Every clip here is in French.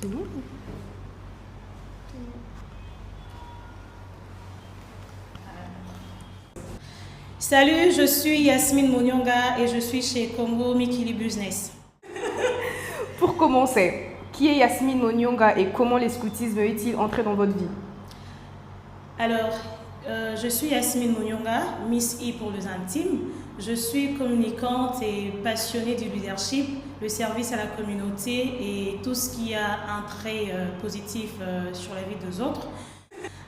C'est bon? Salut, je suis Yasmine Monyonga et je suis chez Congo Mikili Business. Pour commencer, qui est Yasmine Monyonga et comment le scoutisme est-il entré dans votre vie? Alors, je suis Yasmine Monyonga, Miss I pour les intimes. Je suis communicante et passionnée du leadership, le service à la communauté et tout ce qui a un trait positif sur la vie des autres.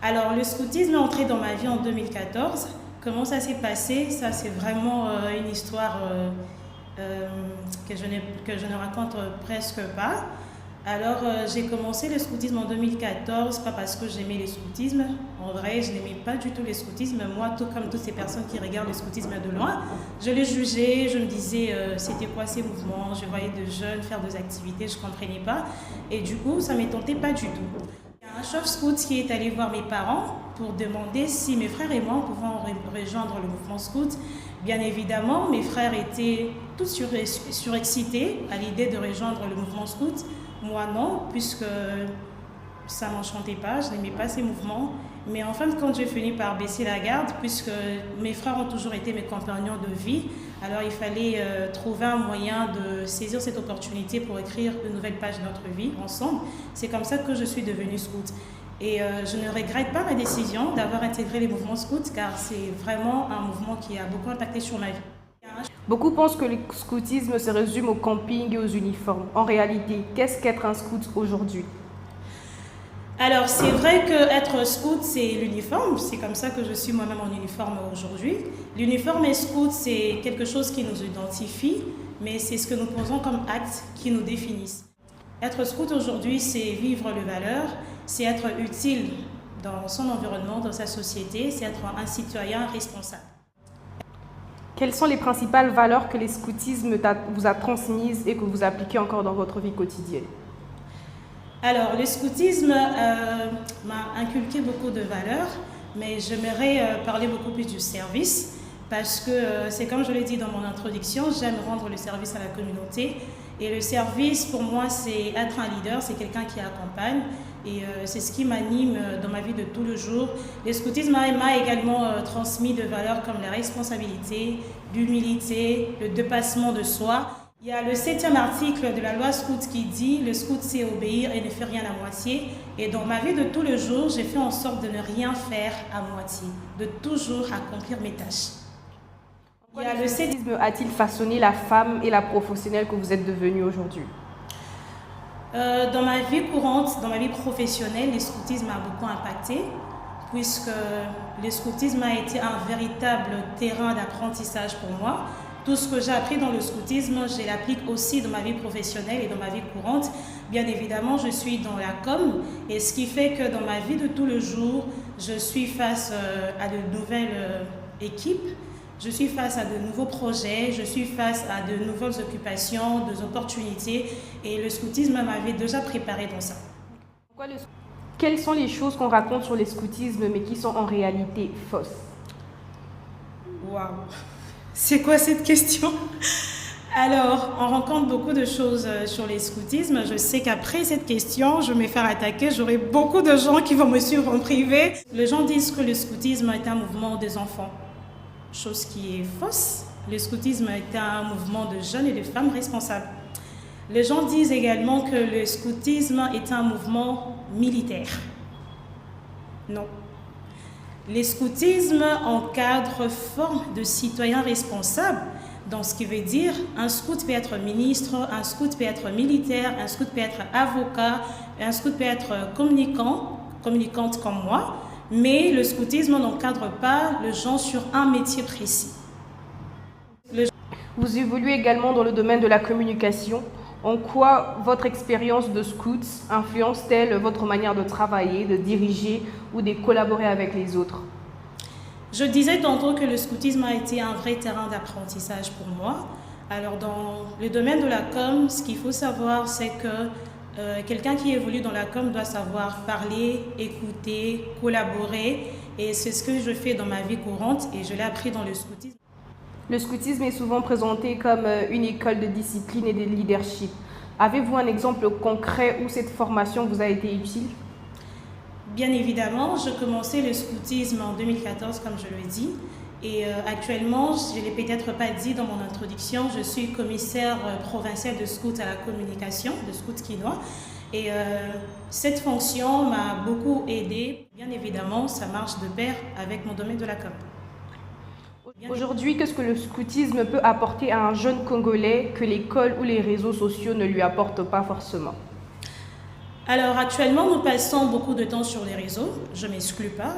Alors, le scoutisme est entré dans ma vie en 2014. Comment ça s'est passé? Ça, c'est vraiment une histoire que je ne raconte presque pas. Alors, j'ai commencé le scoutisme en 2014, pas parce que j'aimais le scoutisme. En vrai, je n'aimais pas du tout le scoutisme. Moi, tout comme toutes ces personnes qui regardent le scoutisme de loin, je les jugeais, je me disais c'était quoi ces mouvements. Je voyais de jeunes faire des activités, je ne comprenais pas. Et du coup, ça ne me tentait pas du tout. Il y a un chef scout qui est allé voir mes parents pour demander si mes frères et moi pouvions rejoindre le mouvement scout. Bien évidemment, mes frères étaient tous surexcités à l'idée de rejoindre le mouvement scout. Moi non, puisque ça ne m'enchantait pas, je n'aimais pas ces mouvements. Mais en fin de compte, j'ai fini par baisser la garde, puisque mes frères ont toujours été mes compagnons de vie. Alors il fallait trouver un moyen de saisir cette opportunité pour écrire une nouvelle page de notre vie ensemble. C'est comme ça que je suis devenue scout. Et je ne regrette pas ma décision d'avoir intégré les mouvements scouts, car c'est vraiment un mouvement qui a beaucoup impacté sur ma vie. Beaucoup pensent que le scoutisme se résume au camping et aux uniformes. En réalité, qu'est-ce qu'être un scout aujourd'hui? Alors, c'est vrai qu'être scout, c'est l'uniforme. C'est comme ça que je suis moi-même en uniforme aujourd'hui. L'uniforme et scout, c'est quelque chose qui nous identifie, mais c'est ce que nous posons comme actes qui nous définissent. Être scout aujourd'hui, c'est vivre les valeurs, c'est être utile dans son environnement, dans sa société, c'est être un citoyen responsable. Quelles sont les principales valeurs que le scoutisme vous a transmises et que vous appliquez encore dans votre vie quotidienne? Alors, le scoutisme m'a inculqué beaucoup de valeurs, mais j'aimerais parler beaucoup plus du service parce que c'est comme je l'ai dit dans mon introduction, j'aime rendre le service à la communauté. Et le service, pour moi, c'est être un leader, c'est quelqu'un qui accompagne. Et c'est ce qui m'anime dans ma vie de tous les jours. Le scoutisme m'a également transmis de valeurs comme la responsabilité, l'humilité, le dépassement de soi. Il y a le 7e article de la loi scout qui dit « Le scout sait obéir et ne fait rien à moitié ». Et dans ma vie de tous les jours, j'ai fait en sorte de ne rien faire à moitié, de toujours accomplir mes tâches. Le scoutisme a-t-il façonné la femme et la professionnelle que vous êtes devenue aujourd'hui? Dans ma vie courante, dans ma vie professionnelle, le scoutisme m'a beaucoup impacté puisque le scoutisme a été un véritable terrain d'apprentissage pour moi. Tout ce que j'ai appris dans le scoutisme, je l'applique aussi dans ma vie professionnelle et dans ma vie courante. Bien évidemment, je suis dans la com et ce qui fait que dans ma vie de tous les jours, je suis face à de nouvelles équipes. Je suis face à de nouveaux projets, je suis face à de nouvelles occupations, des opportunités et le scoutisme m'avait déjà préparé dans ça. Quelles sont les choses qu'on raconte sur le scoutisme mais qui sont en réalité fausses? Waouh! C'est quoi cette question? Alors, on rencontre beaucoup de choses sur les scoutismes. Je sais qu'après cette question, je vais me faire attaquer. J'aurai beaucoup de gens qui vont me suivre en privé. Les gens disent que le scoutisme est un mouvement des enfants. Chose qui est fausse. Le scoutisme est un mouvement de jeunes et de femmes responsables. Les gens disent également que le scoutisme est un mouvement militaire. Non. Le scoutisme encadre forme de citoyens responsables. Donc, ce qui veut dire, un scout peut être ministre, un scout peut être militaire, un scout peut être avocat, un scout peut être communicante comme moi. Mais le scoutisme n'encadre pas les gens sur un métier précis. Vous évoluez également dans le domaine de la communication. En quoi votre expérience de scout influence-t-elle votre manière de travailler, de diriger ou de collaborer avec les autres? Je disais tantôt que le scoutisme a été un vrai terrain d'apprentissage pour moi. Alors dans le domaine de la com, ce qu'il faut savoir, c'est que quelqu'un qui évolue dans la com doit savoir parler, écouter, collaborer. Et c'est ce que je fais dans ma vie courante et je l'ai appris dans le scoutisme. Le scoutisme est souvent présenté comme une école de discipline et de leadership. Avez-vous un exemple concret où cette formation vous a été utile? Bien évidemment, je commençais le scoutisme en 2014, comme je le dis. Et actuellement, je ne l'ai peut-être pas dit dans mon introduction, je suis commissaire provincial de scouts à la communication, de Scouts Quinois. Et cette fonction m'a beaucoup aidée. Bien évidemment, ça marche de pair avec mon domaine de la com. Aujourd'hui, qu'est-ce que le scoutisme peut apporter à un jeune Congolais que l'école ou les réseaux sociaux ne lui apportent pas forcément? Alors actuellement, nous passons beaucoup de temps sur les réseaux. Je ne m'exclus pas,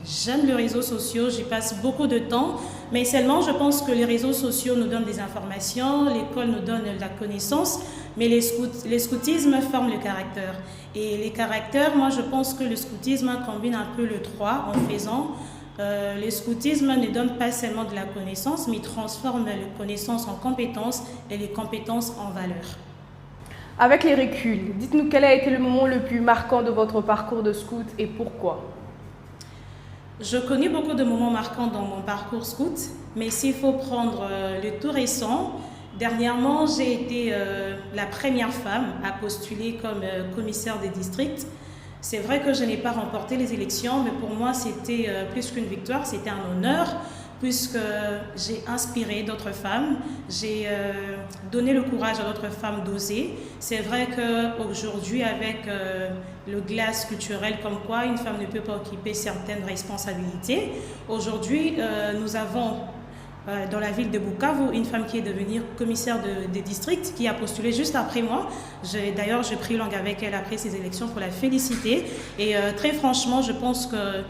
j'aime les réseaux sociaux, j'y passe beaucoup de temps. Mais seulement, je pense que les réseaux sociaux nous donnent des informations, l'école nous donne de la connaissance, mais les scoutismes forment le caractère. Et les caractères, moi je pense que le scoutisme combine un peu le trois en faisant. Le scoutisme ne donne pas seulement de la connaissance, mais transforme les connaissances en compétences et les compétences en valeurs. Avec les reculs, dites-nous quel a été le moment le plus marquant de votre parcours de scout et pourquoi? Je connais beaucoup de moments marquants dans mon parcours scout, mais s'il faut prendre le tout récent, dernièrement j'ai été la première femme à postuler comme commissaire des districts. C'est vrai que je n'ai pas remporté les élections, mais pour moi c'était plus qu'une victoire, c'était un honneur, puisque j'ai inspiré d'autres femmes, j'ai donné le courage à d'autres femmes d'oser. C'est vrai qu'aujourd'hui, avec le glace culturel comme quoi une femme ne peut pas occuper certaines responsabilités, aujourd'hui nous avons dans la ville de Bukavu une femme qui est devenue commissaire des districts, qui a postulé juste après moi. D'ailleurs, j'ai pris langue avec elle après ces élections pour la féliciter. Et très franchement, je pense que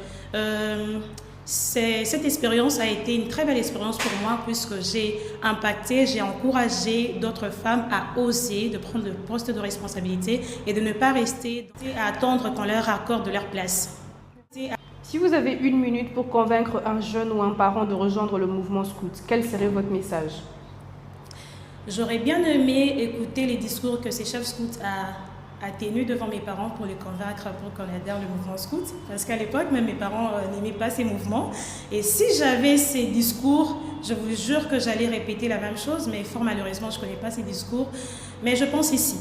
cette expérience a été une très belle expérience pour moi puisque j'ai impacté, j'ai encouragé d'autres femmes à oser, de prendre le poste de responsabilité et de ne pas rester à attendre qu'on leur accorde leur place. Si vous avez 1 minute pour convaincre un jeune ou un parent de rejoindre le mouvement scout, quel serait votre message? J'aurais bien aimé écouter les discours que ces chefs scouts a tenu devant mes parents pour les convaincre pour qu'on adhère le mouvement scout. Parce qu'à l'époque, même mes parents n'aimaient pas ces mouvements. Et si j'avais ces discours, je vous jure que j'allais répéter la même chose, mais fort malheureusement, je ne connais pas ces discours. Mais je pense ici.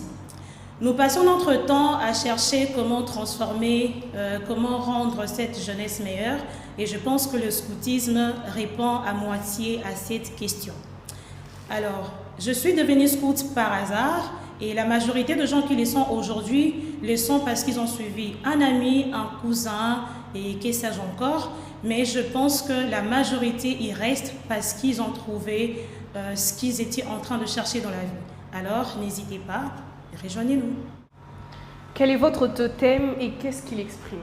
Nous passons notre temps à chercher comment transformer, comment rendre cette jeunesse meilleure. Et je pense que le scoutisme répond à moitié à cette question. Alors, je suis devenue scout par hasard. Et la majorité de gens qui le sont aujourd'hui le sont parce qu'ils ont suivi un ami, un cousin et que sais-je encore. Mais je pense que la majorité y reste parce qu'ils ont trouvé ce qu'ils étaient en train de chercher dans la vie. Alors, n'hésitez pas, rejoignez-nous. Quel est votre totem et qu'est-ce qu'il exprime?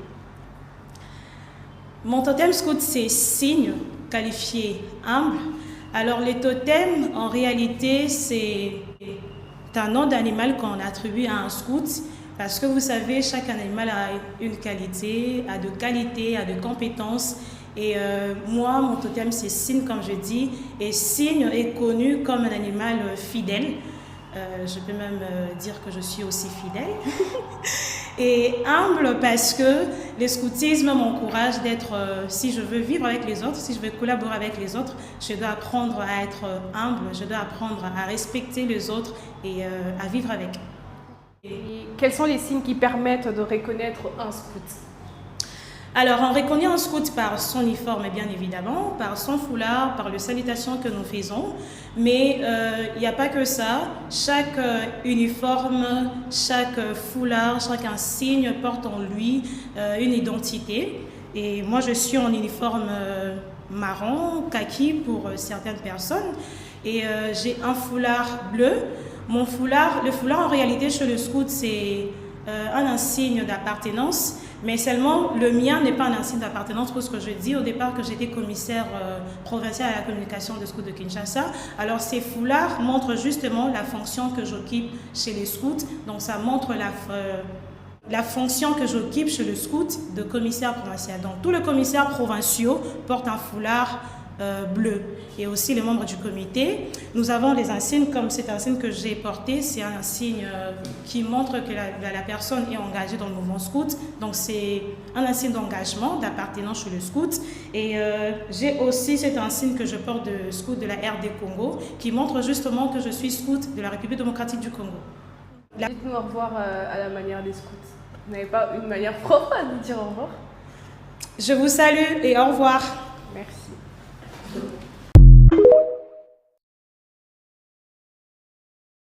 Mon totem scout, c'est signe, qualifié humble. Alors, les totems, en réalité, c'est un nom d'animal qu'on attribue à un scout parce que vous savez, chaque animal a une qualité, a de compétences. Et moi, mon totem, c'est cygne, comme je dis. Et cygne est connu comme un animal fidèle. Je peux même dire que je suis aussi fidèle. Et humble parce que le scoutisme m'encourage d'être, si je veux vivre avec les autres, si je veux collaborer avec les autres, je dois apprendre à être humble, je dois apprendre à respecter les autres et à vivre avec. Et quels sont les signes qui permettent de reconnaître un scout? Alors, on reconnaît un scout par son uniforme, bien évidemment, par son foulard, par les salutations que nous faisons. Mais il n'y a pas que ça. Chaque uniforme, chaque foulard, chaque insigne porte en lui une identité. Et moi, je suis en uniforme marron, kaki pour certaines personnes. Et j'ai un foulard bleu. Mon foulard, le foulard en réalité chez le scout, c'est un insigne d'appartenance. Mais seulement, le mien n'est pas un insigne d'appartenance pour ce que je dis au départ que j'étais commissaire provincial à la communication de scouts de Kinshasa. Alors, ces foulards montrent justement la fonction que j'occupe chez les scouts. Donc, ça montre la fonction que j'occupe chez le scout de commissaire provincial. Donc, tous les commissaires provinciaux portent un foulard bleu et aussi les membres du comité. Nous avons les insignes comme cet insigne que j'ai porté, c'est un insigne qui montre que la personne est engagée dans le mouvement scout, donc c'est un insigne d'engagement, d'appartenance chez le scout. Et j'ai aussi cet insigne que je porte de scout de la RD Congo qui montre justement que je suis scout de la République démocratique du Congo. Dites-nous au revoir à la manière des scouts. Vous n'avez pas une manière propre à nous dire au revoir? Je vous salue et au revoir. Merci.